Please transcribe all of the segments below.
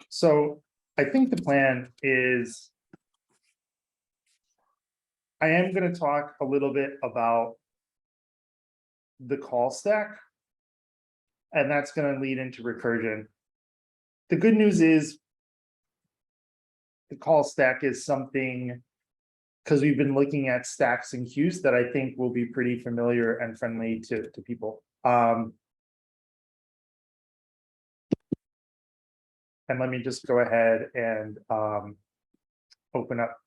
So I think the plan is I am going to talk a little bit about the call stack, and that's going to lead into recursion. The good news is the call stack is something, because we've been looking at stacks and queues, that I think will be pretty familiar and friendly to people. And let me just go ahead and open up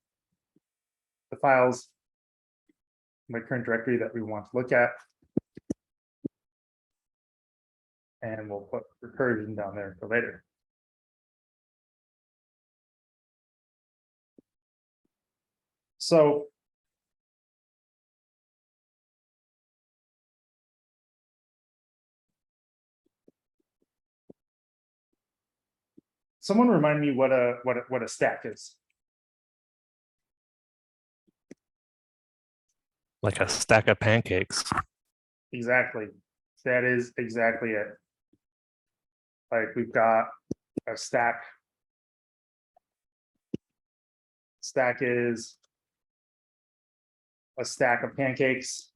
the files, my current directory that we want to look at. And we'll put recursion down there for later. So someone remind me what a stack is. Like a stack of pancakes. Exactly. That is exactly it. Like we've got a stack. Stack is a stack of pancakes.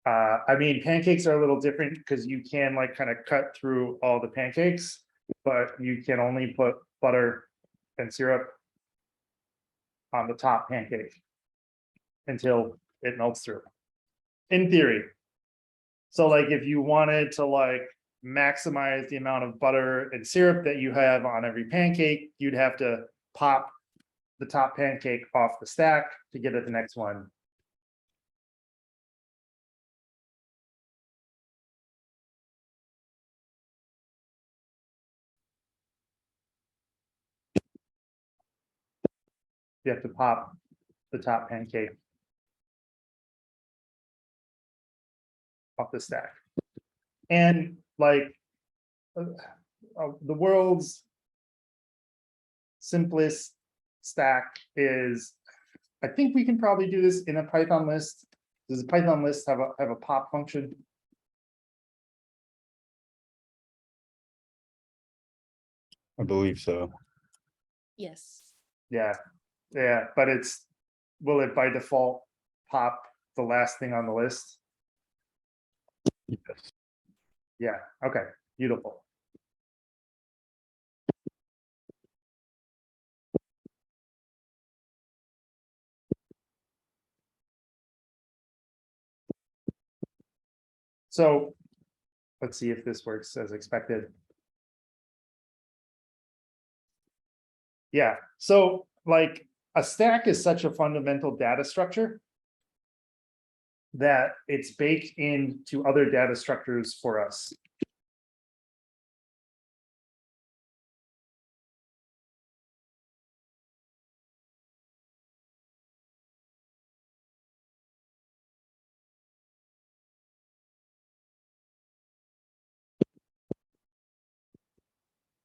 I mean, pancakes are a little different because you can like kind of cut through all the pancakes, but you can only put butter and syrup on the top pancake until it melts through, in theory. So like if you wanted to like maximize the amount of butter and syrup that you have on every pancake, you'd have to pop the top pancake off the stack to get at the next one. You have to pop the top pancake off the stack. And like the world's simplest stack is, I think we can probably do this in a Python list. Does a Python list have a pop function? I believe so. Yes. Yeah, but will it by default pop the last thing on the list? Yes. Yeah, okay, beautiful. So let's see if this works as expected. Yeah, so like a stack is such a fundamental data structure that it's baked into other data structures for us.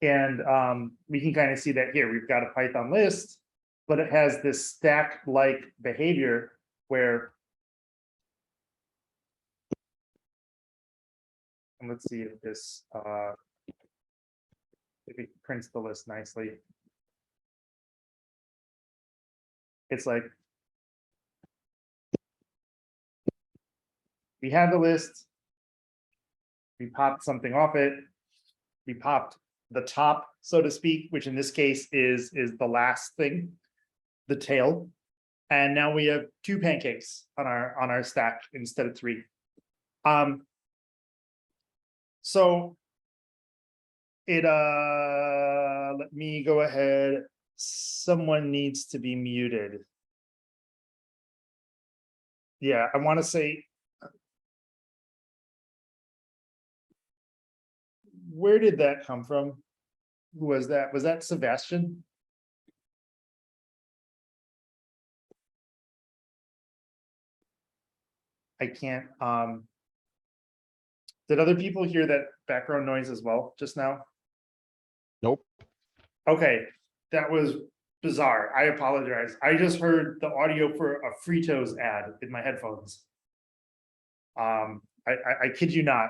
And we can kind of see that here. We've got a Python list, but it has this stack-like behavior where, and let's see if this, if it prints the list nicely. It's like, we have the list, we popped something off it, we popped the top, so to speak, which in this case is the last thing, the tail. And now we have 2 pancakes on our stack instead of 3. So it let me go ahead. Someone needs to be muted. Yeah, I want to say, where did that come from? Who was that? Was that Sebastian? I can't, did other people hear that background noise as well just now? Nope. Okay, that was bizarre. I apologize. I just heard the audio for a Fritos ad in my headphones. I kid you not.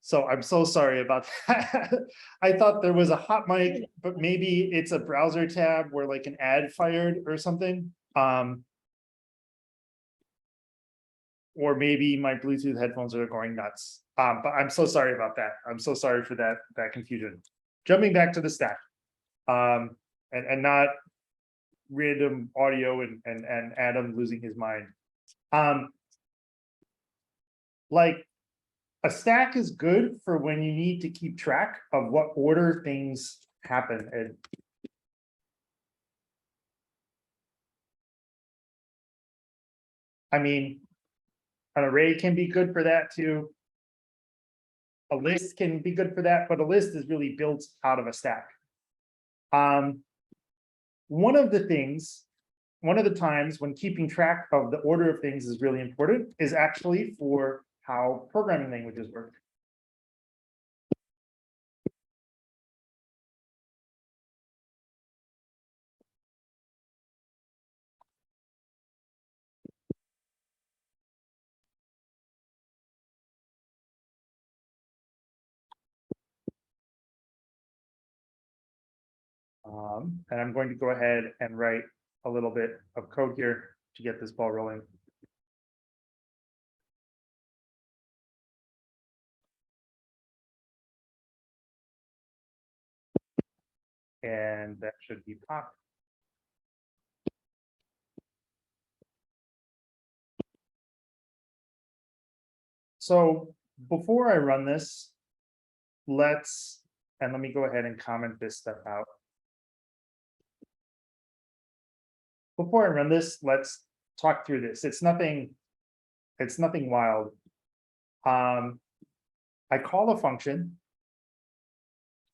So I'm so sorry about that. I thought there was a hot mic, but maybe it's a browser tab where like an ad fired or something. Or maybe my Bluetooth headphones are going nuts. But I'm so sorry about that. I'm so sorry for that confusion. Jumping back to the stack. And not random audio and Adam losing his mind. Like a stack is good for when you need to keep track of what order things happen. And I mean, an array can be good for that too. A list can be good for that, but a list is really built out of a stack. One of the times when keeping track of the order of things is really important is actually for how programming languages work. And I'm going to go ahead and write a little bit of code here to get this ball rolling. And that should be pop. So before I run this, let me go ahead and comment this stuff out. Before I run this, let's talk through this. It's nothing wild. I call a function.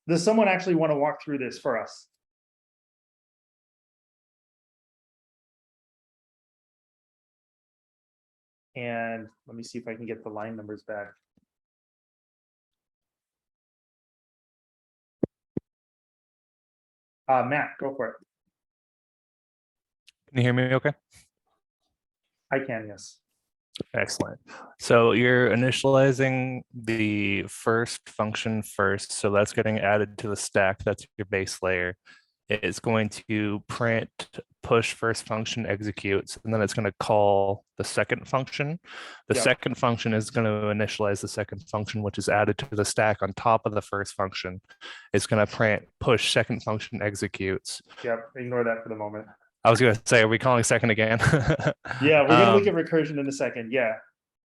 Does someone actually want to walk through this for us? And let me see if I can get the line numbers back. Matt, go for it. Can you hear me okay? I can, yes. Excellent. So you're initializing the first function first. So that's getting added to the stack. That's your base layer. It's going to print push first function executes, and then it's going to call the second function. The Yep. second function is going to initialize the second function, which is added to the stack on top of the first function. It's going to print push second function executes. Yep, ignore that for the moment. I was going to say, are we calling second again? Yeah, we're going to look at recursion in a second. Yeah.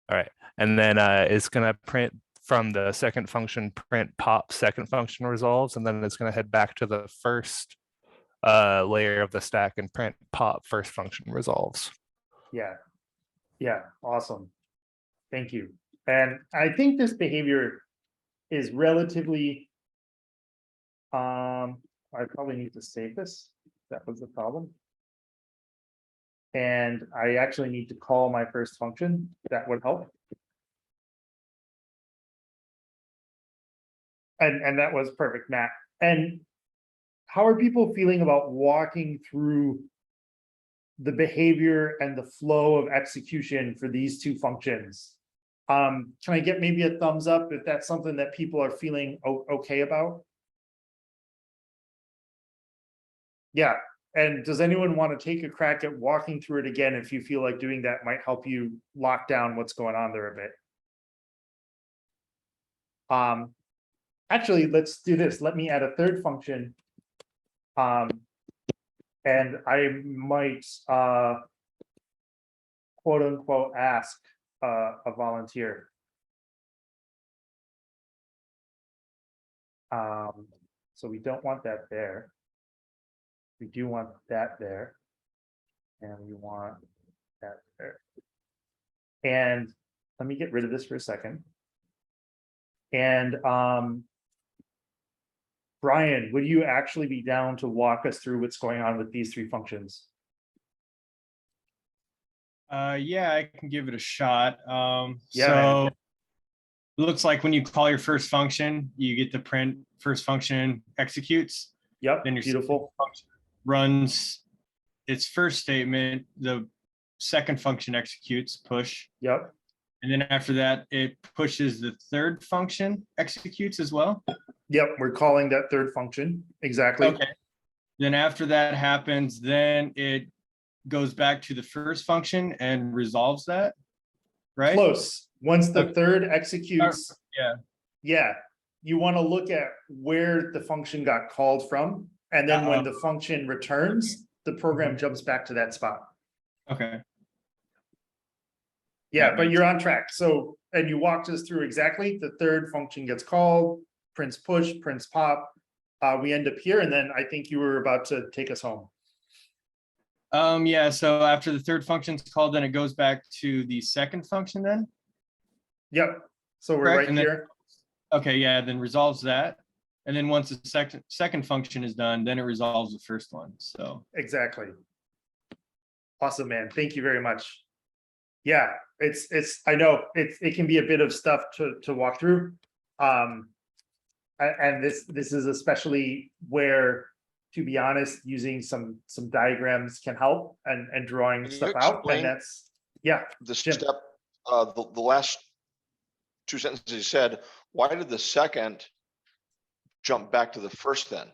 All right. And then it's going to print from the second function, print pop second function resolves, and then it's going to head back to the first layer of the stack and print pop first function resolves. Yeah. Yeah. Awesome. Thank you. And I think this behavior is relatively, I probably need to save this. That was the problem. And I actually need to call my first function. That would help. And that was perfect, Matt. And how are people feeling about walking through the behavior and the flow of execution for these two functions? Can I get maybe a thumbs up if that's something that people are feeling okay about? Yeah. And does anyone want to take a crack at walking through it again if you feel like doing that might help you lock down what's going on there a bit? Actually, let's do this. Let me add a third function. And I might quote unquote ask a volunteer. So we don't want that there. We do want that there. And we want that there. And let me get rid of this for a second. And Brian, would you actually be down to walk us through what's going on with these three functions? Yeah, I can give it a shot. Yeah, So it looks like when you call your first function, you get the print first function executes. Yep, Then your beautiful. function runs its first statement. The second function executes push. Yep. And then after that, it pushes the third function, executes as well. Yep, we're calling that third function, exactly. Okay. Then after that happens, then it goes back to the first function and resolves that, right? Close. Once the Okay. third executes, Yeah. yeah, you want to look at where the function got called from. And then when the function returns, the program jumps back to that spot. Okay. Yeah, That but makes- you're on track. So, and you walked us through exactly the third function gets called, prints push, prints pop. We end up here, and then I think you were about to take us home. Yeah, so after the third function's called, then it goes back to the second function then? Yep. So we're Correct, right and then- here. Okay, yeah, then resolves that. And then once the second function is done, then it resolves the first one, so. Exactly. Awesome, man. Thank you very much. Yeah, I know it can be a bit of stuff to walk through. And this is especially where, to be honest, using some diagrams can help and drawing Can you stuff out, explain and that's, yeah. The Jim. step, the last two sentences you said, why did the second jump back to the first then?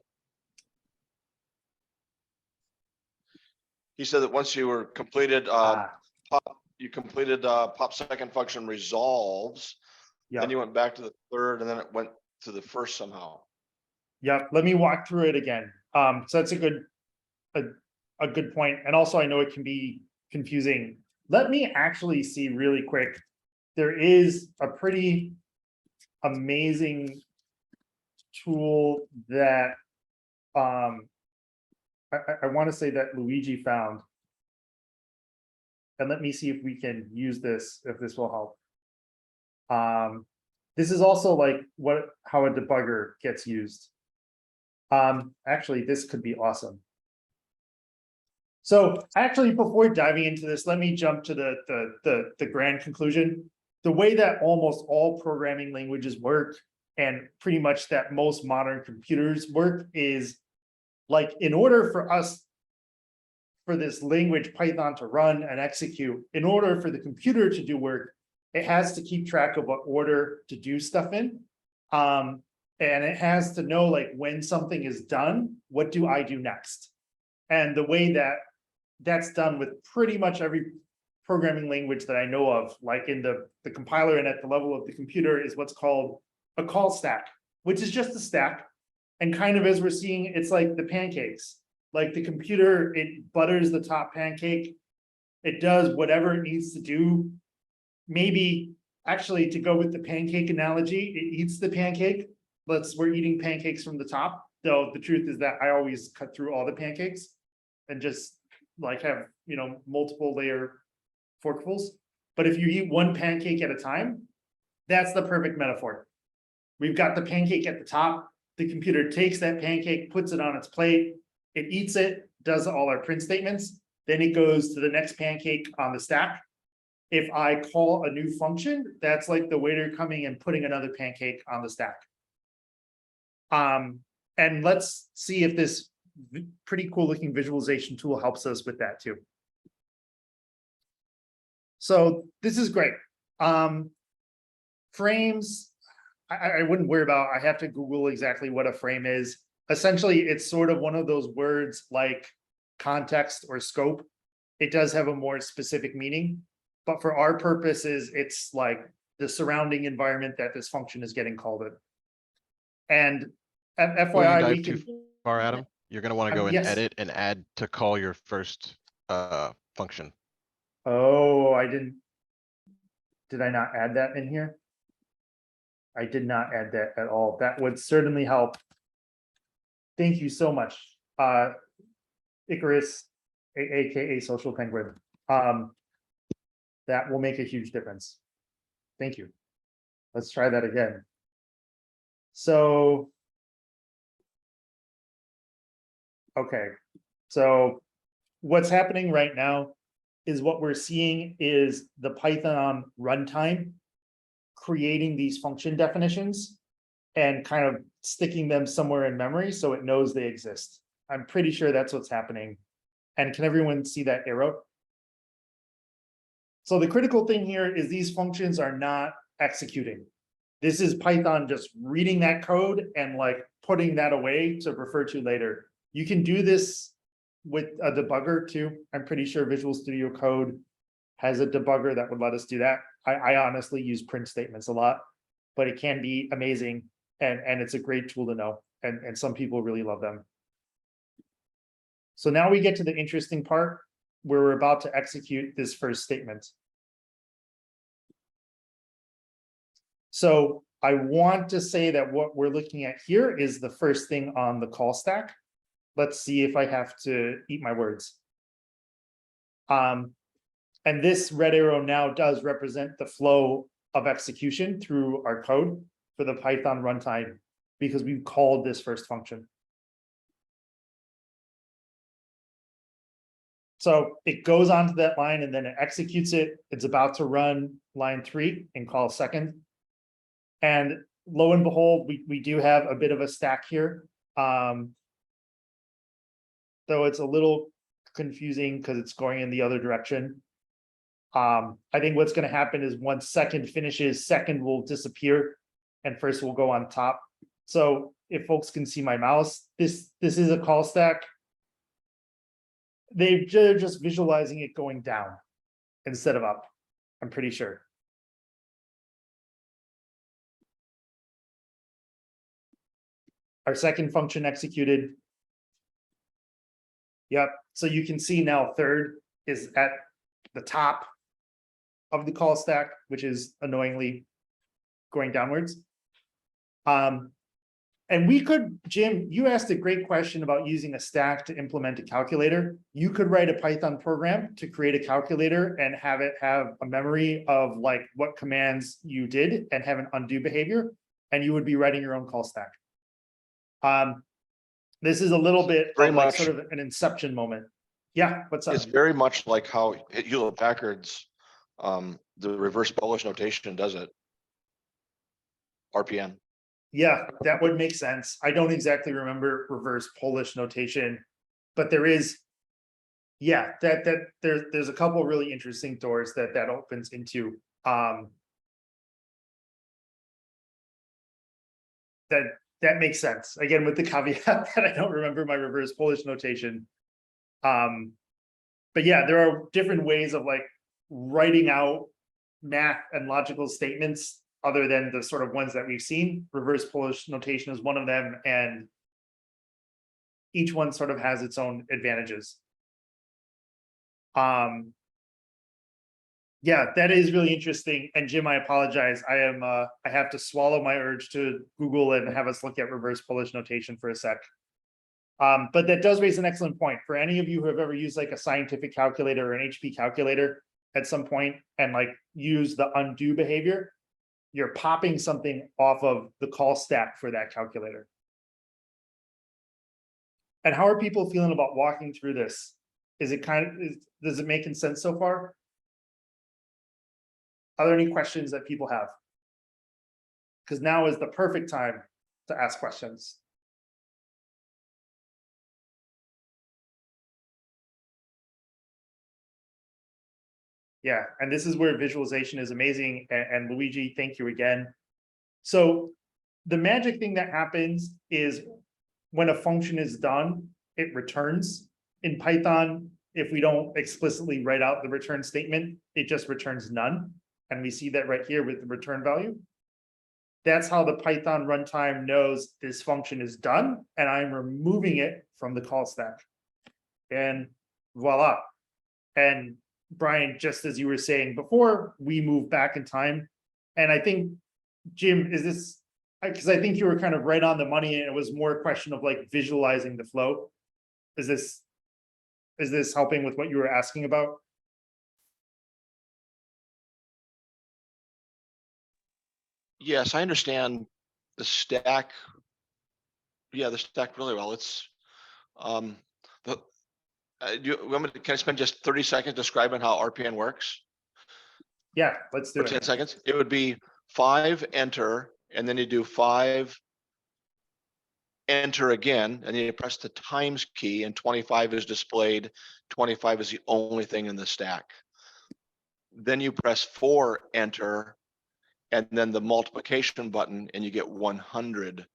He said that once you were completed, you completed pop second function resolves, Yeah. then you went back to the third, and then it went to the first somehow. Yep, let me walk through it again. So that's a good point. And also I know it can be confusing. Let me actually see really quick. There is a pretty amazing tool that I want to say that Luigi found. And let me see if we can use this, if this will help. This is also like how a debugger gets used. Actually, this could be awesome. So actually, before diving into this, let me jump to the grand conclusion. The way that almost all programming languages work, and pretty much that most modern computers work, is like, in order for this language Python to run and execute, in order for the computer to do work, it has to keep track of what order to do stuff in. And it has to know, like, when something is done, what do I do next? And the way that that's done with pretty much every programming language that I know of, like in the compiler and at the level of the computer, is what's called a call stack, which is just a stack. And kind of, as we're seeing, it's like the pancakes. Like the computer, it butters the top pancake. It does whatever it needs to do. Maybe, actually, to go with the pancake analogy, it eats the pancake. We're eating pancakes from the top, though the truth is that I always cut through all the pancakes and just like have, multiple layer forkfuls. But if you eat one pancake at a time, that's the perfect metaphor. We've got the pancake at the top. The computer takes that pancake, puts it on its plate, it eats it, does all our print statements, then it goes to the next pancake on the stack. If I call a new function, that's like the waiter coming and putting another pancake on the stack. And let's see if this pretty cool looking visualization tool helps us with that too. So this is great. Frames, I wouldn't worry about, I have to Google exactly what a frame is. Essentially, it's sort of one of those words like context or scope. It does have a more specific meaning, but for our purposes, it's like the surrounding environment that this function is getting called in. And Before you FYI, dive we too can, far, Adam, you're gonna wanna go and yes. edit and add to call your first function. oh, did I not add that in here? I did not add that at all. That would certainly help. Thank you so much, Icarus, aka Social Penguin. That will make a huge difference. Thank you. Let's try that again. So, okay, so what's happening right now is what we're seeing is the Python runtime creating these function definitions and kind of sticking them somewhere in memory so it knows they exist. I'm pretty sure that's what's happening. And can everyone see that arrow? So the critical thing here is these functions are not executing. This is Python just reading that code and like putting that away to refer to later. You can do this with a debugger too. I'm pretty sure Visual Studio Code has a debugger that would let us do that. I honestly use print statements a lot, but it can be amazing and it's a great tool to know. And some people really love them. So now we get to the interesting part where we're about to execute this first statement. So I want to say that what we're looking at here is the first thing on the call stack. Let's see if I have to eat my words. And this red arrow now does represent the flow of execution through our code for the Python runtime because we've called this first function. So it goes onto that line and then it executes it. It's about to run line 3 and call second. And lo and behold, we do have a bit of a stack here. Though it's a little confusing because it's going in the other direction. I think what's going to happen is once second finishes, second will disappear and first will go on top. So if folks can see my mouse, this is a call stack. They're just visualizing it going down instead of up, I'm pretty sure. Our second function executed. Yep, so you can see now third is at the top of the call stack, which is annoyingly going downwards. And we could, Jim, you asked a great question about using a stack to implement a calculator. You could write a Python program to create a calculator and have it have a memory of like what commands you did and have an undo behavior, and you would be writing your own call stack. This is a little bit Very of like much. sort of an inception moment. Yeah, what's up? It's very much like how Hewlett Packard's, the reverse Polish notation does it. RPN. Yeah, that would make sense. I don't exactly remember reverse Polish notation, but there is, yeah, there's a couple really interesting doors that opens into. That makes sense. Again, with the caveat that I don't remember my reverse Polish notation. But yeah, there are different ways of like writing out math and logical statements other than the sort of ones that we've seen. Reverse Polish notation is one of them, and each one sort of has its own advantages. Yeah, that is really interesting. And Jim, I apologize. I have to swallow my urge to Google and have us look at reverse Polish notation for a sec. But that does raise an excellent point. For any of you who have ever used like a scientific calculator or an HP calculator at some point and like use the undo behavior, you're popping something off of the call stack for that calculator. And how are people feeling about walking through this? Is it does it make sense so far? Are there any questions that people have? Because now is the perfect time to ask questions. Yeah, and this is where visualization is amazing. And Luigi, thank you again. So the magic thing that happens is when a function is done, it returns. In Python, if we don't explicitly write out the return statement, it just returns none. And we see that right here with the return value. That's how the Python runtime knows this function is done, and I'm removing it from the call stack. And voila. And Brian, just as you were saying before, we move back in time. And I think, Jim, is this, because I think you were kind of right on the money, and it was more a question of like visualizing the flow. Is this helping with what you were asking about? Yes, I understand the stack. Yeah, the stack really well. It's, can I spend just 30 seconds describing how RPN works? Yeah, let's do For 10 it. seconds? It would be 5, enter, and then you do 5, enter again, and then you press the times key, and 25 is displayed. 25 is the only thing in the stack. then you press 4, enter, and then the multiplication button, and you get 100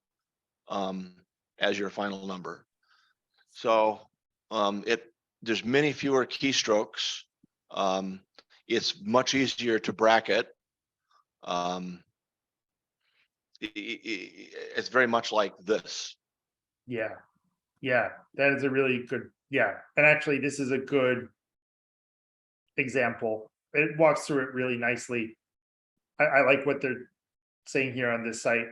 as your final number. So there's many fewer keystrokes. It's much easier to bracket. It's very much like this. Yeah, yeah, that is a really good, yeah, and actually, this is a good example. It walks through it really nicely. I like what they're saying here on this site.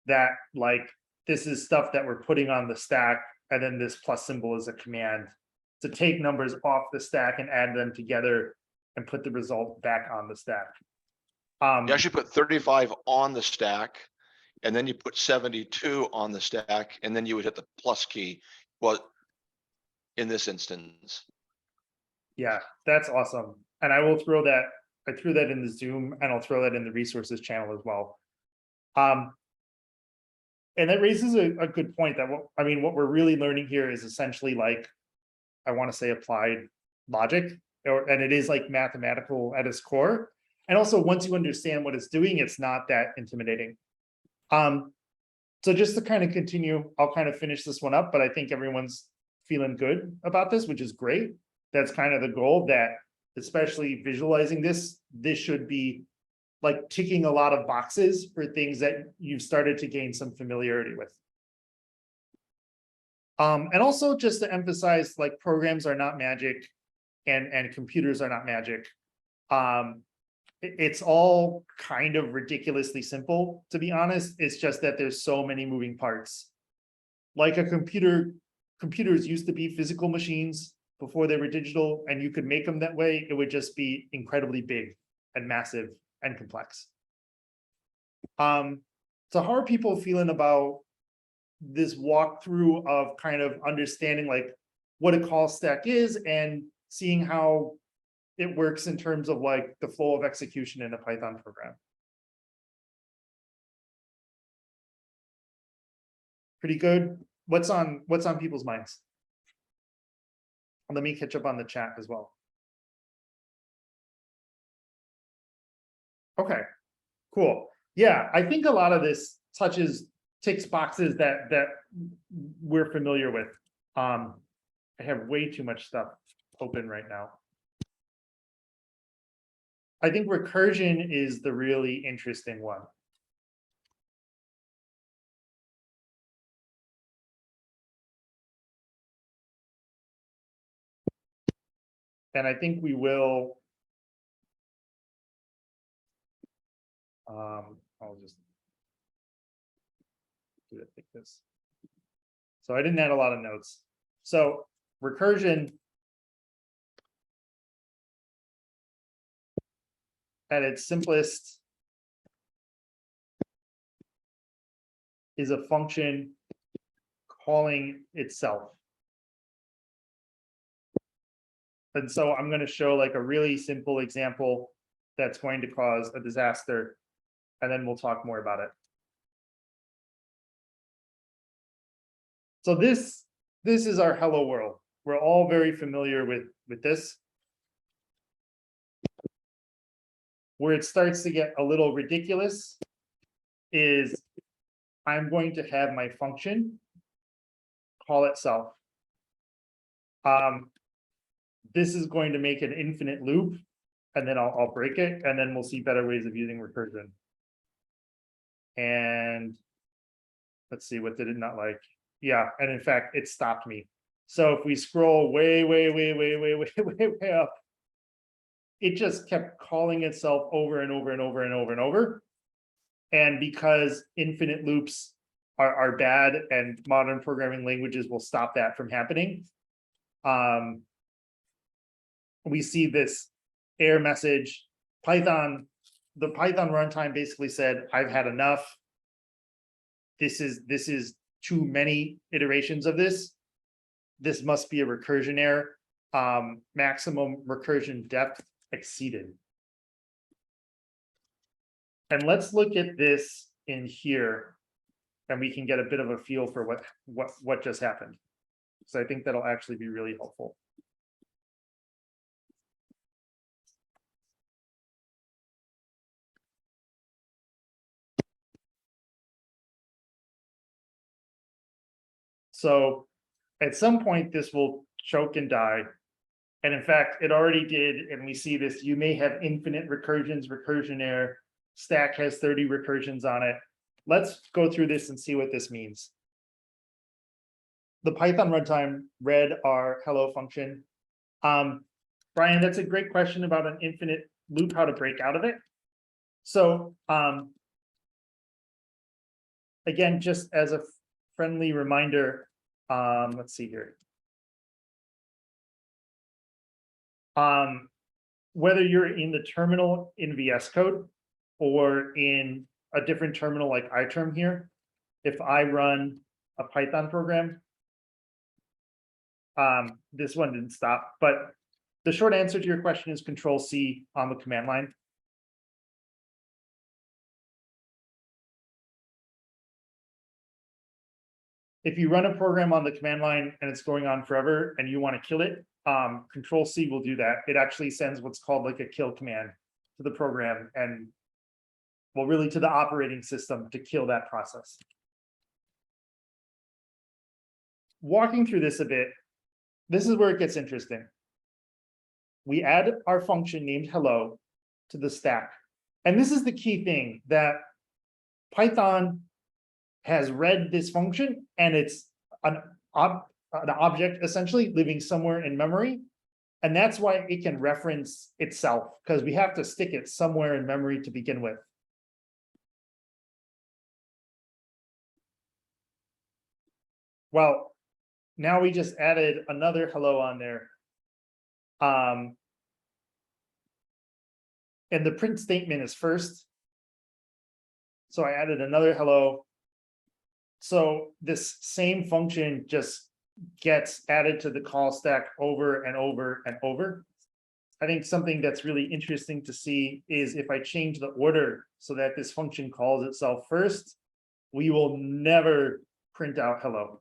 That like, this is stuff that we're putting on the stack, and then this plus symbol is a command to take numbers off the stack and add them together and put the result back on the stack. You actually put 35 on the stack, and then you put 72 on the stack, and then you would hit the plus key. Well, in this instance, Yeah, that's awesome. And I will throw that, I threw that in the Zoom, and I'll throw that in the resources channel as well. And that raises a good point that I mean, what we're really learning here is essentially like, I want to say applied logic, and it is like mathematical at its core. And also, once you understand what it's doing, it's not that intimidating. So just to kind of continue, I'll kind of finish this one up, but I think everyone's feeling good about this, which is great. That's kind of the goal, that especially visualizing this should be like ticking a lot of boxes for things that you've started to gain some familiarity with. And also just to emphasize, like, programs are not magic, and computers are not magic. It's all kind of ridiculously simple, to be honest. It's just that there's so many moving parts. Like a computer, computers used to be physical machines before they were digital, and you could make them that way. It would just be incredibly big and massive and complex. So how are people feeling about this walkthrough of kind of understanding like what a call stack is and seeing how it works in terms of like the flow of execution in a Python program? Pretty good. What's on people's minds? Let me catch up on the chat as well. Okay, cool. Yeah, I think a lot of this ticks boxes that we're familiar with. I have way too much stuff open right now. I think recursion is the really interesting one. And I think we will. I'll just do it like this. So I didn't add a lot of notes. So recursion at its simplest is a function calling itself. And so I'm going to show like a really simple example that's going to cause a disaster, and then we'll talk more about it. So this is our hello world. We're all very familiar with this. Where it starts to get a little ridiculous is I'm going to have my function call itself. This is going to make an infinite loop, and then I'll break it, and then we'll see better ways of using recursion. And let's see, what did it not like? Yeah, and in fact, it stopped me. So if we scroll way up, it just kept calling itself over and over and over and over and over. And because infinite loops are bad and modern programming languages will stop that from happening, we see this error message. The Python runtime basically said, I've had enough. This is too many iterations of this. This must be a recursion error. Maximum recursion depth exceeded. And let's look at this in here, and we can get a bit of a feel for what just happened. So I think that'll actually be really helpful. So at some point, this will choke and die. And in fact, it already did, and we see this, you may have infinite recursions, recursion error. Stack has 30 recursions on it. Let's go through this and see what this means. The Python runtime read our hello function. Brian, that's a great question about an infinite loop, how to break out of it. So again, just as a friendly reminder, let's see here. Whether you're in the terminal in VS Code or in a different terminal like iTerm here, if I run a Python program, this one didn't stop, but the short answer to your question is Control-C on the command line. If you run a program on the command line and it's going on forever and you want to kill it, Control-C will do that. It actually sends what's called like a kill command to the program and, well, really to the operating system to kill that process. Walking through this a bit, this is where it gets interesting. We add our function named hello to the stack. And this is the key thing, that Python has read this function and it's an object essentially living somewhere in memory. And that's why it can reference itself, because we have to stick it somewhere in memory to begin with. Well, now we just added another hello on there. And the print statement is first. So I added another hello. So this same function just gets added to the call stack over and over and over. I think something that's really interesting to see is if I change the order so that this function calls itself first, we will never print out hello.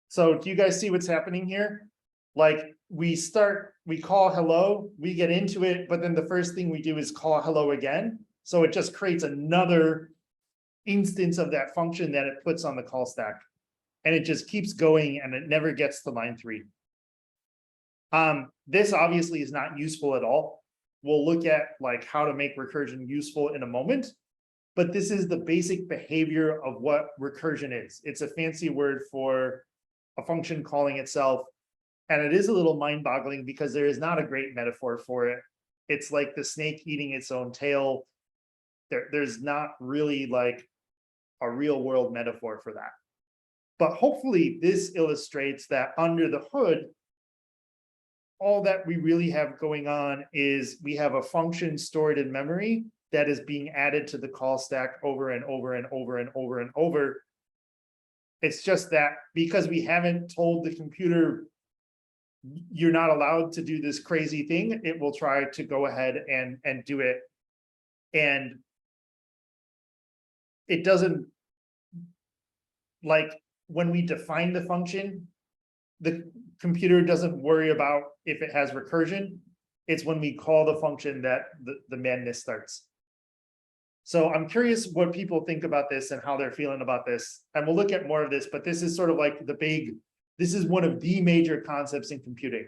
So do you guys see what's happening here? Like we call hello, we get into it, but then the first thing we do is call hello again. So it just creates another instance of that function that it puts on the call stack. And it just keeps going and it never gets to line 3. This obviously is not useful at all. We'll look at like how to make recursion useful in a moment, but this is the basic behavior of what recursion is. It's a fancy word for a function calling itself. And it is a little mind-boggling because there is not a great metaphor for it. It's like the snake eating its own tail. There's not really like a real world metaphor for that. But hopefully this illustrates that under the hood, all that we really have going on is we have a function stored in memory that is being added to the call stack over and over and over and over and over. It's just that because we haven't told the computer you're not allowed to do this crazy thing, it will try to go ahead and do it. And it doesn't, like when we define the function, the computer doesn't worry about if it has recursion. It's when we call the function that the madness starts. So I'm curious what people think about this and how they're feeling about this. And we'll look at more of this, but this is sort of like this is one of the major concepts in computing.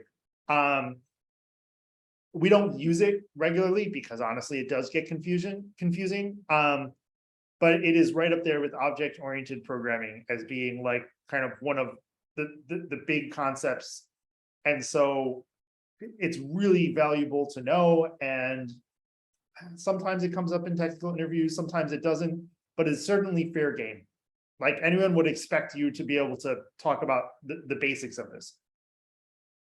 We don't use it regularly because honestly, it does get confusing. But it is right up there with object-oriented programming as being like kind of one of the big concepts. And so it's really valuable to know. And sometimes it comes up in technical interviews, sometimes it doesn't, but it's certainly fair game. Like anyone would expect you to be able to talk about the basics of this.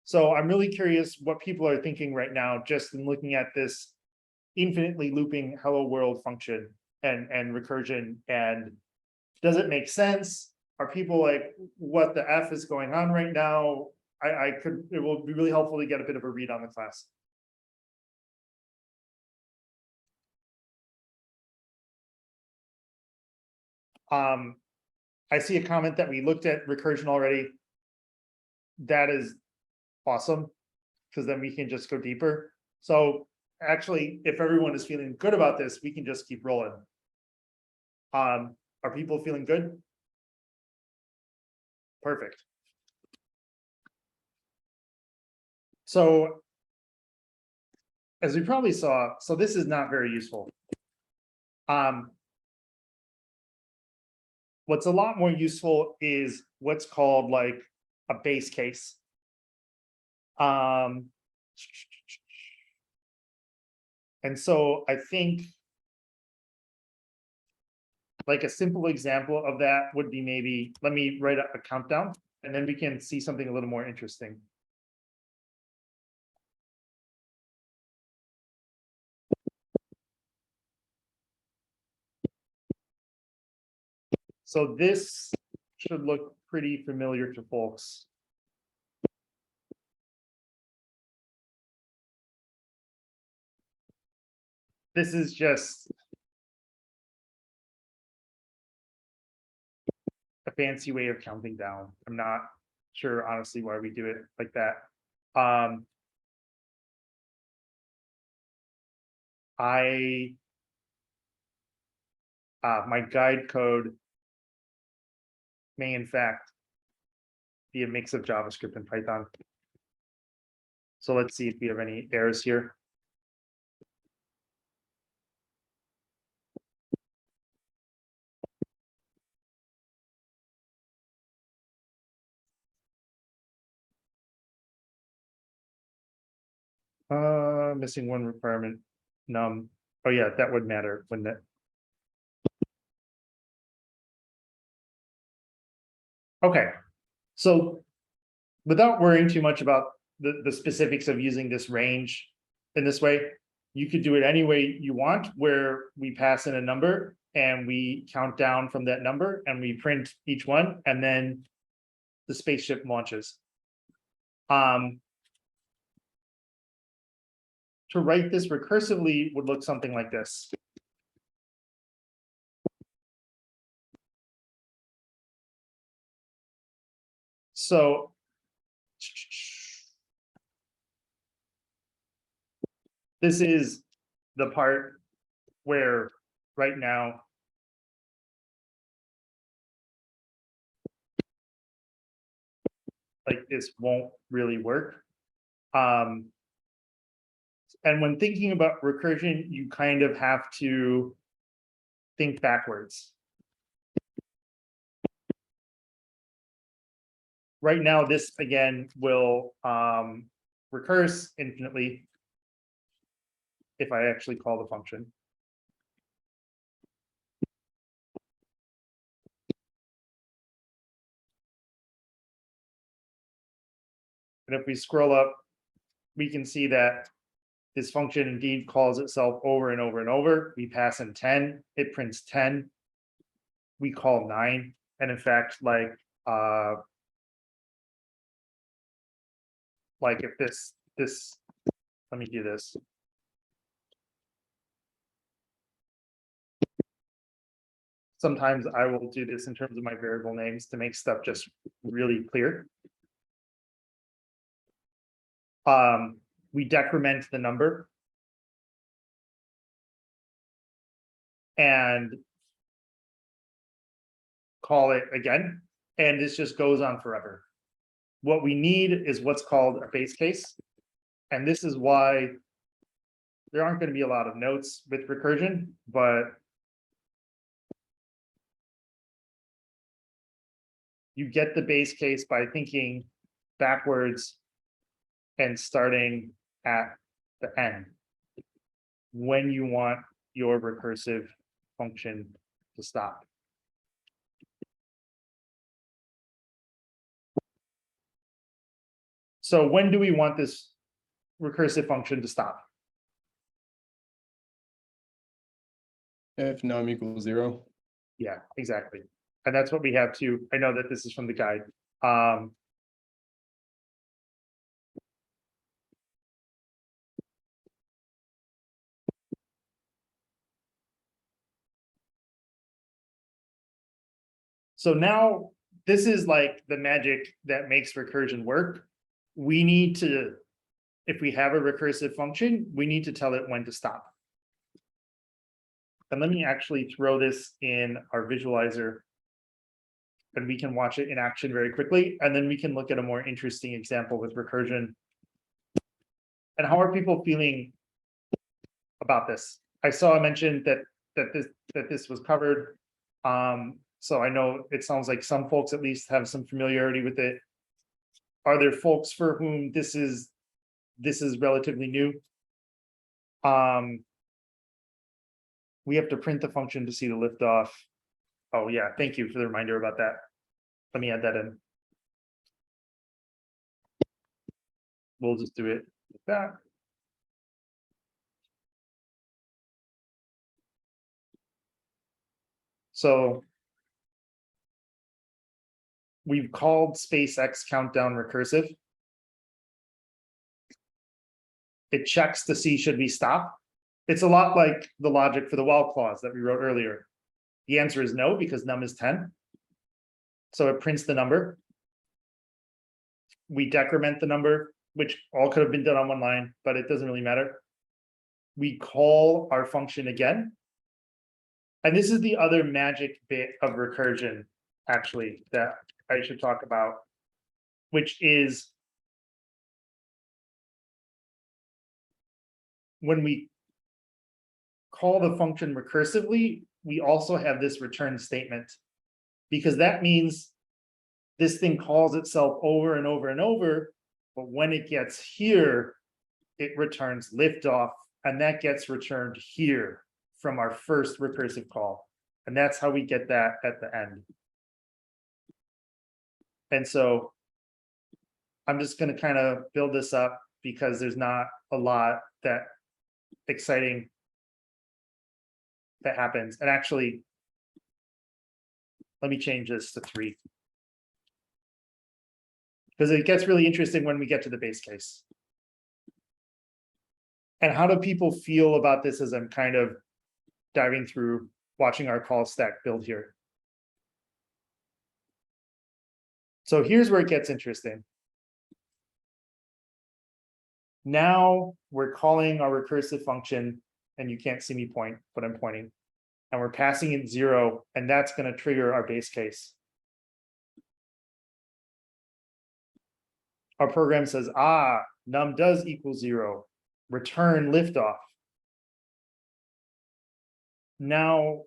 So I'm really curious what people are thinking right now, just in looking at this infinitely looping hello world function and recursion. And does it make sense? Are people like, what the F is going on right now? It will be really helpful to get a bit of a read on the class. I see a comment that we looked at recursion already. That is awesome, because then we can just go deeper. So actually, if everyone is feeling good about this, we can just keep rolling. Are people feeling good? Perfect. So as we probably saw, so this is not very useful. What's a lot more useful is what's called like a base case. And so I think like a simple example of that would be maybe, let me write a countdown and then we can see something a little more interesting. So this should look pretty familiar to folks. This is just a fancy way of counting down. I'm not sure honestly why we do it like that. My guide code may in fact be a mix of JavaScript and Python. So let's see if we have any errors here. Missing one requirement. Num. Oh yeah, that would matter, wouldn't it? Okay, so without worrying too much about the specifics of using this range in this way, you could do it any way you want, where we pass in a number and we count down from that number and we print each one and then the spaceship launches. To write this recursively would look something like this. So this is the part where right now like this won't really work. And when thinking about recursion, you kind of have to think backwards. Right now, this again will recurse infinitely if I actually call the function. And if we scroll up, we can see that this function indeed calls itself over and over and over. We pass in 10, it prints 10. We call 9. And in fact, like if this, let me do this. Sometimes I will do this in terms of my variable names to make stuff just really clear. We decrement the number. And call it again. And this just goes on forever. What we need is what's called a base case. And this is why there aren't going to be a lot of notes with recursion, but you get the base case by thinking backwards and starting at the end when you want your recursive function to stop. So when do we want this recursive function to stop? If num equals 0. Yeah, exactly. And that's what we have to, I know that this is from the guide. So now this is like the magic that makes recursion work. We need to, if we have a recursive function, we need to tell it when to stop. And let me actually throw this in our visualizer. And we can watch it in action very quickly, and then we can look at a more interesting example with recursion. And how are people feeling about this? I saw I mentioned that this was covered. So I know it sounds like some folks at least have some familiarity with it. Are there folks for whom this is relatively new? We have to print the function to see the liftoff. Oh yeah, thank you for the reminder about that. Let me add that in. We'll just do it like that. So we've called SpaceX countdown recursive. It checks to see should we stop. It's a lot like the logic for the while clause that we wrote earlier. The answer is no, because num is 10. So it prints the number. We decrement the number, which all could have been done on one line, but it doesn't really matter. We call our function again. And this is the other magic bit of recursion, actually, that I should talk about, which is when we call the function recursively, we also have this return statement, because that means this thing calls itself over and over and over, but when it gets here, it returns liftoff, and that gets returned here from our first recursive call. And that's how we get that at the end. And so I'm just going to kind of build this up because there's not a lot that exciting that happens. And actually, let me change this to 3. Because it gets really interesting when we get to the base case. And how do people feel about this as I'm kind of diving through, watching our call stack build here? So here's where it gets interesting. Now we're calling our recursive function, and you can't see me point, but I'm pointing. And we're passing it 0, and that's going to trigger our base case. Our program says, num does equal 0, return liftoff. Now,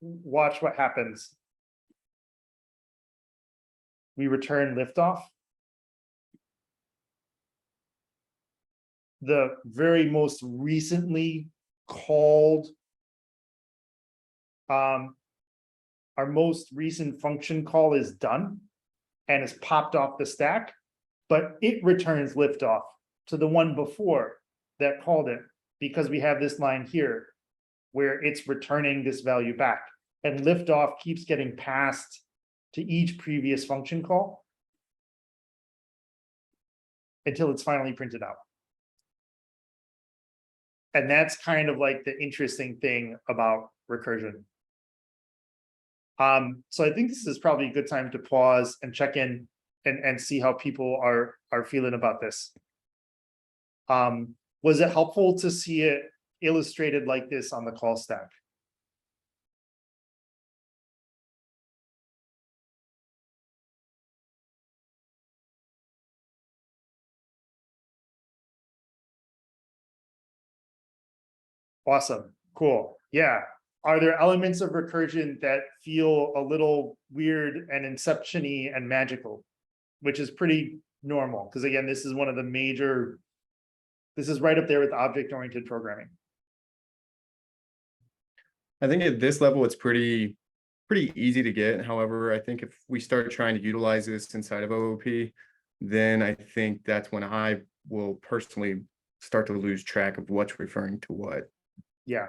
watch what happens. We return liftoff. The very most recently called, our most recent function call is done and is popped off the stack, but it returns liftoff to the one before that called it, because we have this line here where it's returning this value back, and liftoff keeps getting passed to each previous function call until it's finally printed out. And that's kind of like the interesting thing about recursion. So I think this is probably a good time to pause and check in and see how people are feeling about this. Was it helpful to see it illustrated like this on the call stack? Awesome, cool, yeah. Are there elements of recursion that feel a little weird and inception-y and magical, which is pretty normal? Because again, this is one of the major, this is right up there with object-oriented programming. I think at this level, it's pretty easy to get. However, I think if we start trying to utilize this inside of OOP, then I think that's when I will personally start to lose track of what's referring to what. Yeah,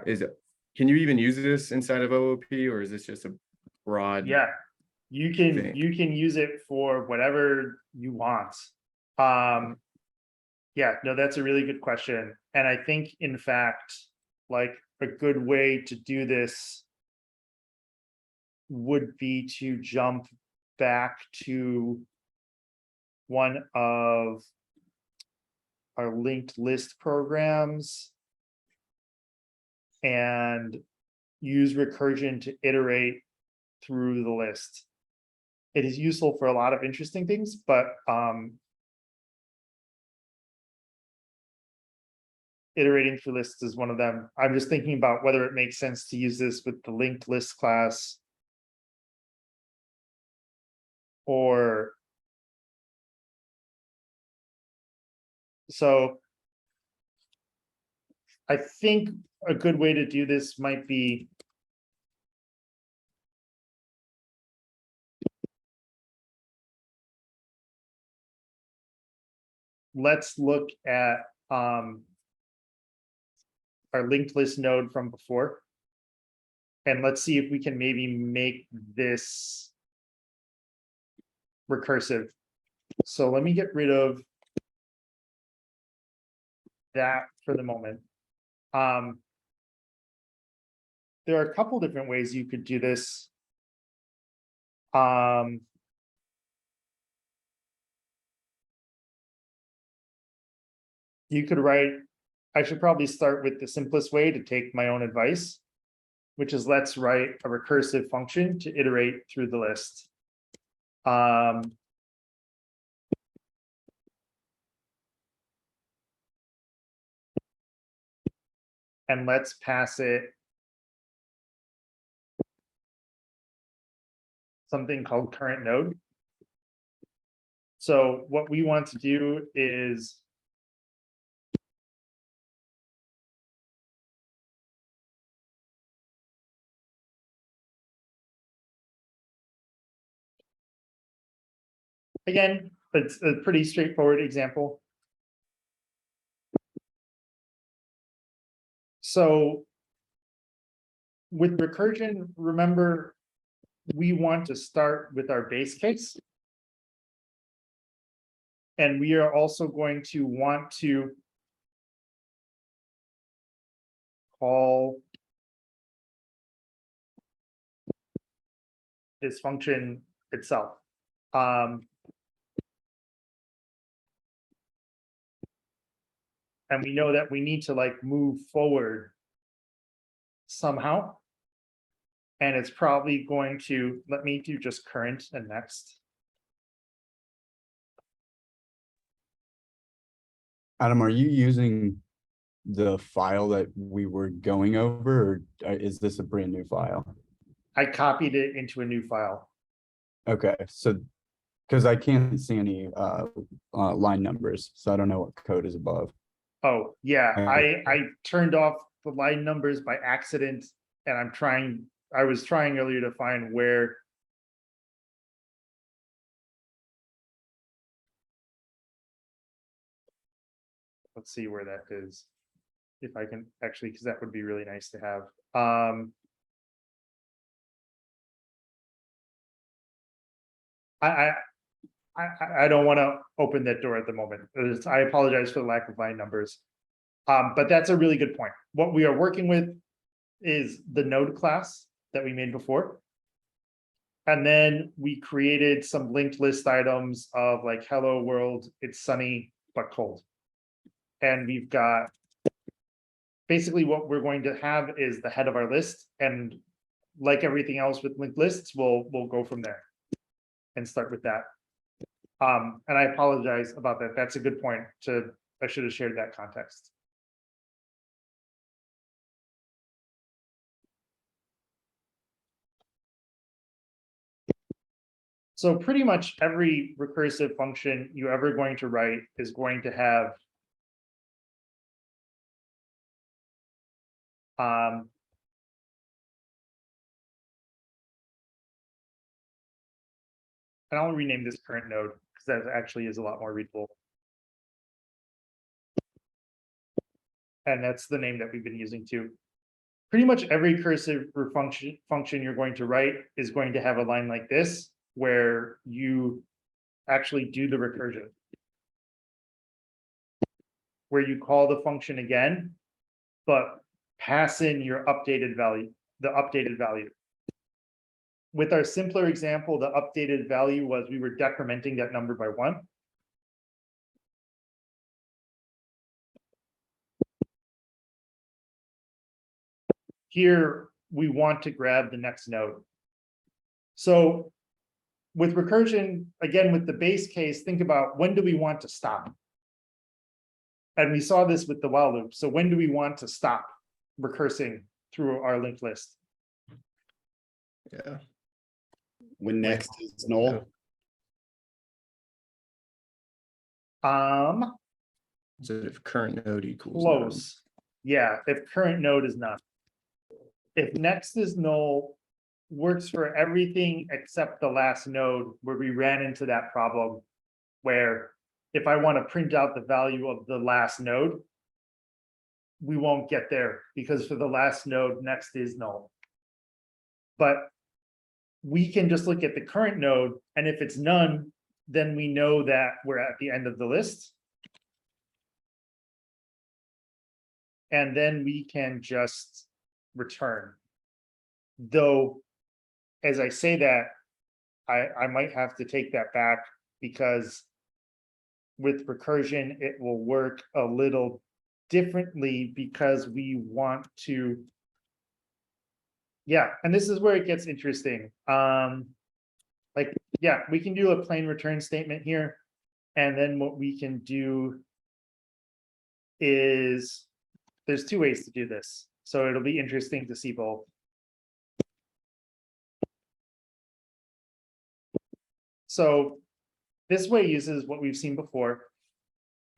Can you even use this inside of OOP, or is this just a broad? yeah, you can thing? use it for whatever you want. Yeah, no, that's a really good question. And I think, in fact, like a good way to do this would be to jump back to one of our linked list programs and use recursion to iterate through the list. It is useful for a lot of interesting things, but iterating through lists is one of them. I'm just thinking about whether it makes sense to use this with the linked list class. Or so I think a good way to do this might be let's look at our linked list node from before. And let's see if we can maybe make this recursive. So let me get rid of that for the moment. There are a couple different ways you could do this. You could write, I should probably start with the simplest way to take my own advice, which is let's write a recursive function to iterate through the list. And let's pass it something called current node. So what we want to do is again, it's a pretty straightforward example. So with recursion, remember, we want to start with our base case. And we are also going to want to call this function itself. And we know that we need to like move forward somehow. And it's probably going to, let me do just current and next. Adam, are you using the file that we were going over, or is this a brand new file? I copied it into a new file. Okay, so because I can't see any line numbers, so I don't know what code is above. Oh, yeah, Okay. I turned off the line numbers by accident, and I was trying earlier to find where. Let's see where that is. If I can actually, because that would be really nice to have. I don't want to open that door at the moment. I apologize for the lack of line numbers. But that's a really good point. What we are working with is the node class that we made before. And then we created some linked list items of like, hello world, it's sunny but cold. And we've got basically what we're going to have is the head of our list. And like everything else with linked lists, we'll go from there and start with that. And I apologize about that. That's a good point I should have shared that context. So pretty much every recursive function you're ever going to write is going to have and I'll rename this current node because that actually is a lot more readable. And that's the name that we've been using too. Pretty much every recursive function you're going to write is going to have a line like this, where you actually do the recursion. Where you call the function again, but pass in your updated value, the updated value. With our simpler example, the updated value was we were decrementing that number by 1. Here, we want to grab the next node. So with recursion, again, with the base case, think about when do we want to stop? And we saw this with the while loop. So when do we want to stop recursing through our linked list? Yeah. When next is null. So if current node equals none. Close. Yeah, if current node is none. If next is null, works for everything except the last node where we ran into that problem. Where if I want to print out the value of the last node, we won't get there because for the last node, next is null. But we can just look at the current node, and if it's none, then we know that we're at the end of the list. And then we can just return. Though, as I say that, I might have to take that back because with recursion, it will work a little differently because we want to. Yeah, and this is where it gets interesting. Like, yeah, we can do a plain return statement here. And then what we can do is there's two ways to do this. So it'll be interesting to see both. So this way uses what we've seen before.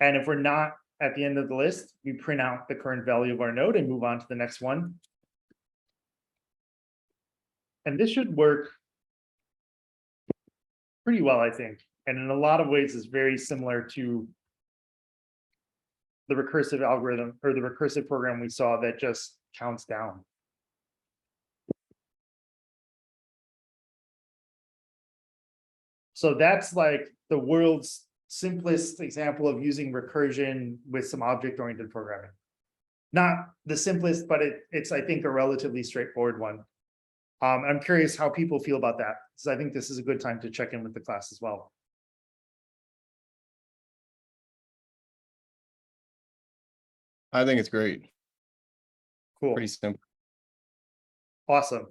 And if we're not at the end of the list, we print out the current value of our node and move on to the next one. And this should work pretty well, I think. And in a lot of ways is very similar to the recursive algorithm or the recursive program we saw that just counts down. So that's like the world's simplest example of using recursion with some object-oriented programming. Not the simplest, but it's I think a relatively straightforward one. I'm curious how people feel about that. So I think this is a good time to check in with the class as well. I think it's great. Cool. Pretty simple. Awesome.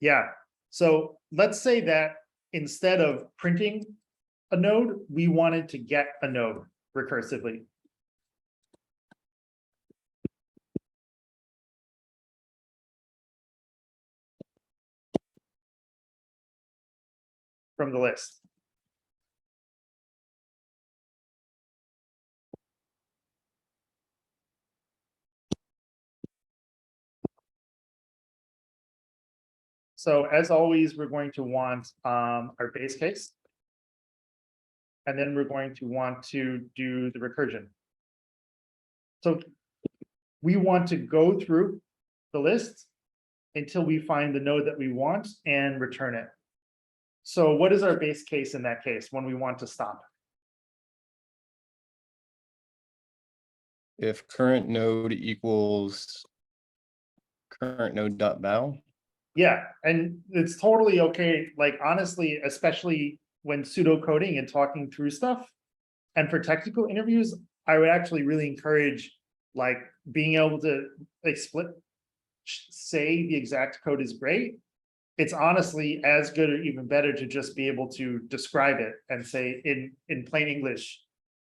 Yeah. So let's say that instead of printing a node, we wanted to get a node recursively. From the list. So as always, we're going to want our base case. And then we're going to want to do the recursion. So we want to go through the list until we find the node that we want and return it. So what is our base case in that case when we want to stop? If current node equals current node dot val. Yeah, and it's totally okay. Like honestly, especially when pseudo coding and talking through stuff, and for technical interviews, I would actually really encourage like being able to say the exact code is great. It's honestly as good or even better to just be able to describe it and say in plain English.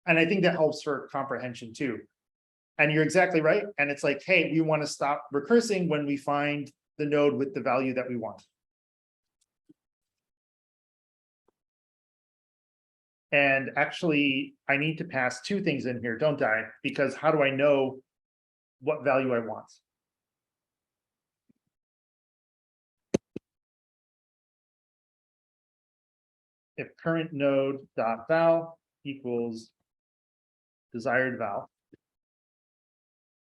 And I think that helps for comprehension too. And you're exactly right. And it's like, hey, we want to stop recursing when we find the node with the value that we want. And actually, I need to pass two things in here, don't I? Because how do I know what value I want? If current node dot val equals desired val,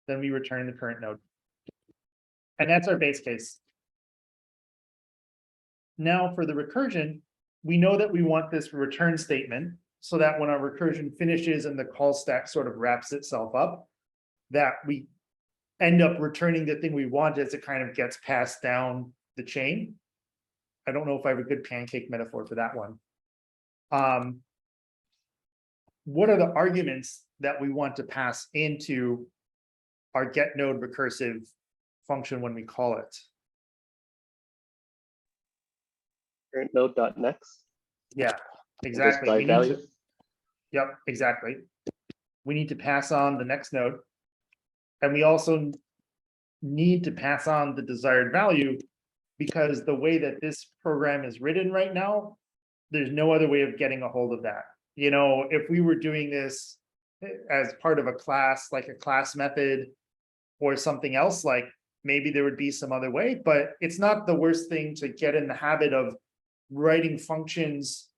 then we return the current node. And that's our base case. Now for the recursion, we know that we want this return statement so that when our recursion finishes and the call stack sort of wraps itself up, that we end up returning the thing we want as it kind of gets passed down the chain. I don't know if I have a good pancake metaphor for that one. What are the arguments that we want to pass into our get node recursive function when we call it? current node dot next. Yeah, exactly. We Desired need to, value. yep, exactly. We need to pass on the next node. And we also need to pass on the desired value because the way that this program is written right now, there's no other way of getting a hold of that. You know, if we were doing this as part of a class, like a class method or something else, like maybe there would be some other way, but it's not the worst thing to get in the habit of writing functions.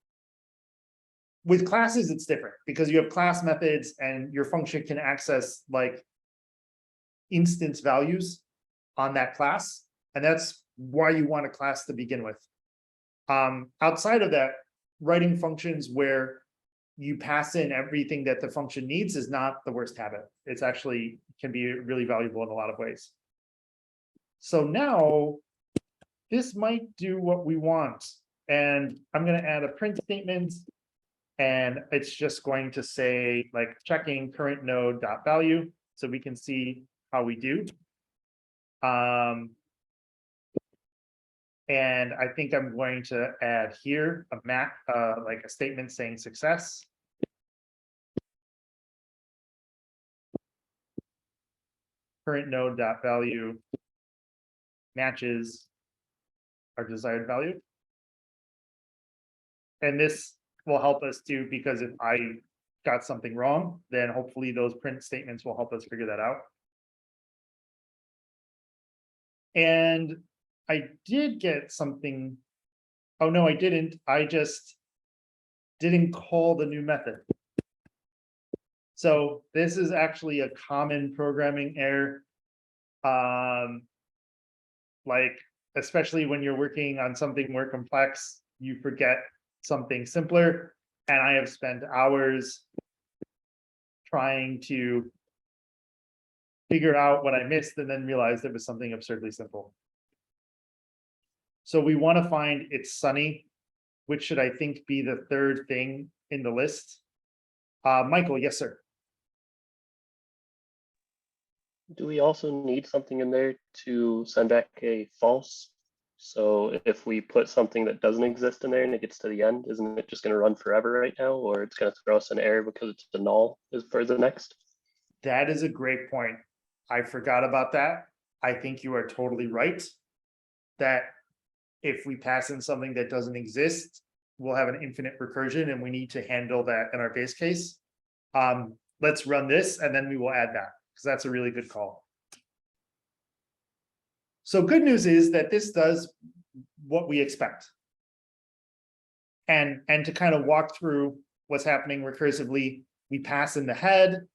With classes, it's different because you have class methods and your function can access like instance values on that class. And that's why you want a class to begin with. Outside of that, writing functions where you pass in everything that the function needs is not the worst habit. It's actually can be really valuable in a lot of ways. So now this might do what we want. And I'm going to add a print statement. And it's just going to say like checking current node dot value. So we can see how we do. And I think I'm going to add here a map, like a statement saying success. Current node dot value matches our desired value. And this will help us too, because if I got something wrong, then hopefully those print statements will help us figure that out. And I did get something. Oh, no, I didn't. I just didn't call the new method. So this is actually a common programming error. Like, especially when you're working on something more complex, you forget something simpler. And I have spent hours trying to figure out what I missed and then realized it was something absurdly simple. So we want to find it's sunny, which should I think be the third thing in the list. Michael, yes, sir. Do we also need something in there to send back a false? So if we put something that doesn't exist in there and it gets to the end, isn't it just going to run forever right now? Or it's going to throw us an error because it's a null is for the next? That is a great point. I forgot about that. I think you are totally right. That if we pass in something that doesn't exist, we'll have an infinite recursion and we need to handle that in our base case. Let's run this and then we will add that because that's a really good call. So good news is that this does what we expect. And to kind of walk through what's happening recursively, we pass in the head.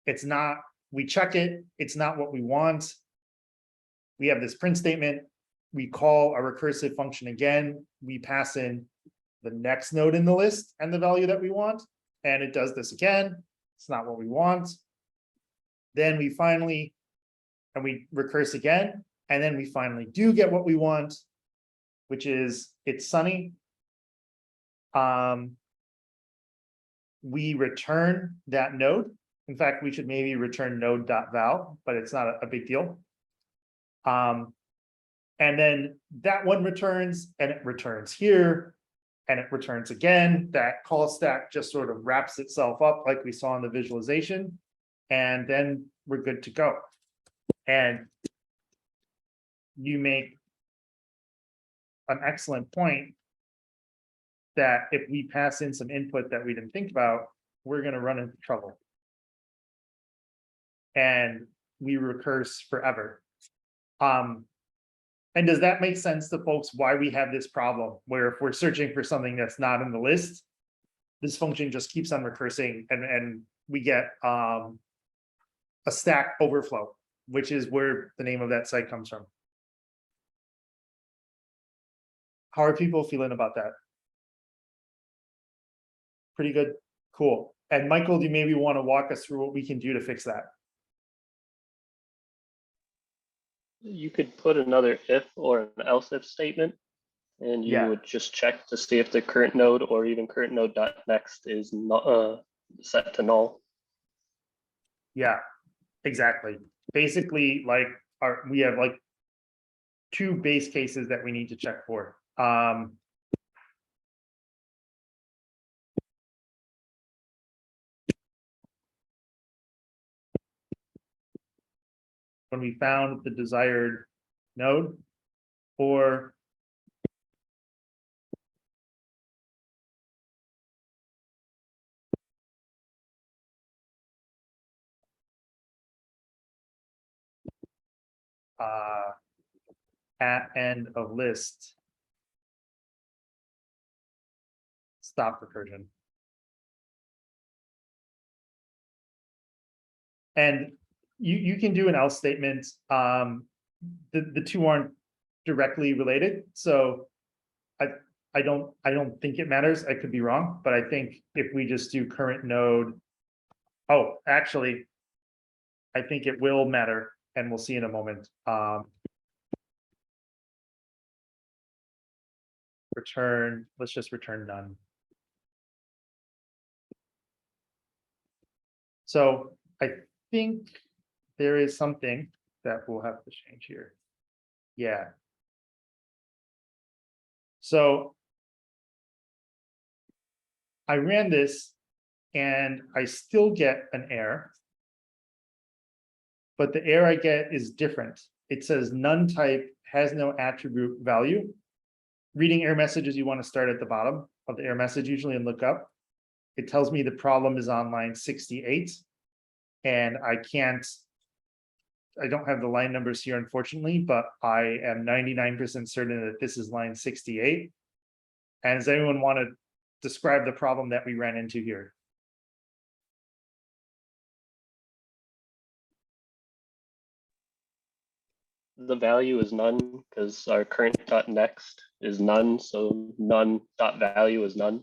It's not, we check it, it's not what we want. We have this print statement. We call a recursive function again. We pass in the next node in the list and the value that we want. And it does this again. It's not what we want. Then we finally, and we recurse again. And then we finally do get what we want, which is it's sunny. We return that node. In fact, we should maybe return node.val, but it's not a big deal. And then that one returns and it returns here and it returns again. That call stack just sort of wraps itself up like we saw in the visualization. And then we're good to go. And you make an excellent point that if we pass in some input that we didn't think about, we're going to run into trouble. And we recurse forever. And does that make sense to folks why we have this problem where if we're searching for something that's not in the list, this function just keeps on recursing and we get a stack overflow, which is where the name of that site comes from. How are people feeling about that? Pretty good. Cool. And Michael, do you maybe want to walk us through what we can do to fix that? You could put another if or an else if statement, and you would just check to see if the current node or even current node dot next is not set to null. Yeah, exactly. Basically, like we have like two base cases that we need to check for. when we found the desired node, or at end of list stop recursion. And you can do an else statement. The two aren't directly related, so I don't think it matters. I could be wrong, but I think if we just do current node. Oh, actually, I think it will matter, and we'll see in a moment. Return, let's just return none. So I think there is something that we'll have to change here. Yeah. So I ran this and I still get an error. But the error I get is different. It says none type has no attribute value. Reading error messages, you want to start at the bottom of the error message usually and look up. It tells me the problem is on line 68. And I don't have the line numbers here, unfortunately, but I am 99% certain that this is line 68. And does anyone want to describe the problem that we ran into here? The value is none because our current dot next is none, so none dot value is none.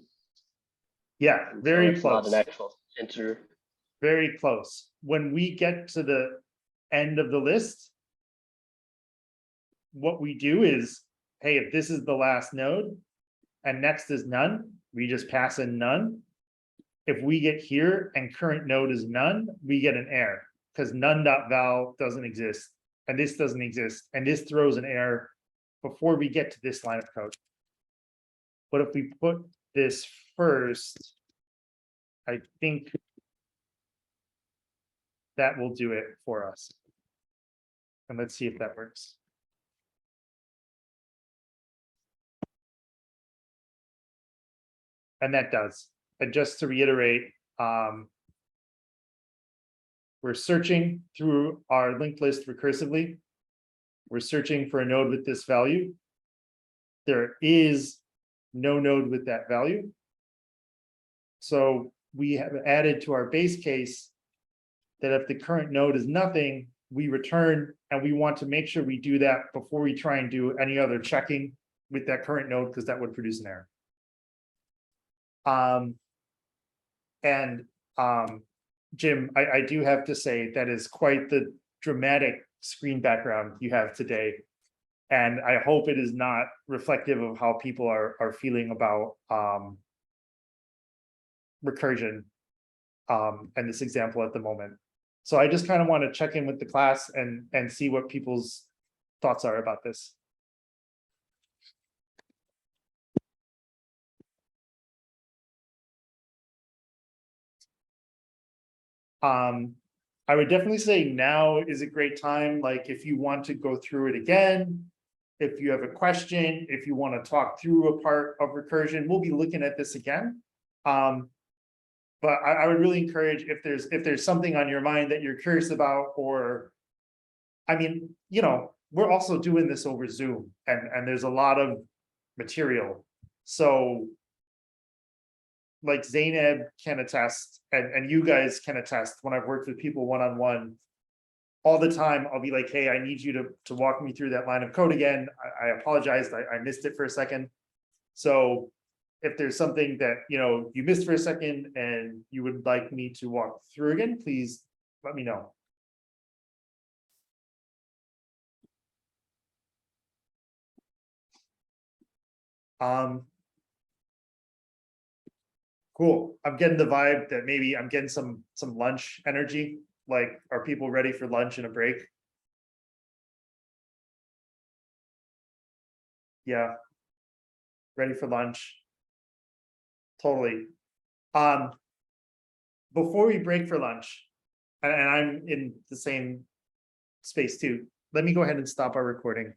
Yeah, So very it's not close. an actual integer. Very close. When we get to the end of the list, what we do is, hey, if this is the last node and next is none, we just pass in none. If we get here and current node is none, we get an error because none.val doesn't exist and this doesn't exist. And this throws an error before we get to this line of code. But if we put this first, I think that will do it for us. And let's see if that works. And that does. And just to reiterate, we're searching through our linked list recursively. We're searching for a node with this value. There is no node with that value. So we have added to our base case that if the current node is nothing, we return, and we want to make sure we do that before we try and do any other checking with that current node, because that would produce an error. Jim, I do have to say that is quite the dramatic screen background you have today. And I hope it is not reflective of how people are feeling about recursion and this example at the moment. So I just kind of want to check in with the class and see what people's thoughts are about this. I would definitely say now is a great time. Like if you want to go through it again, if you have a question, if you want to talk through a part of recursion, we'll be looking at this again. But I would really encourage if there's something on your mind that you're curious about, or I mean, you know, we're also doing this over Zoom and there's a lot of material. So like Zainab can attest, and you guys can attest, when I've worked with people one-on-one, all the time, I'll be like, hey, I need you to walk me through that line of code again. I apologize, I missed it for a second. So if there's something that, you know, you missed for a second and you would like me to walk through again, please let me know. Cool. I'm getting the vibe that maybe I'm getting some lunch energy. Like, are people ready for lunch and a break? Yeah. ready for lunch. Totally. Before we break for lunch, and I'm in the same space too, let me go ahead and stop our recording.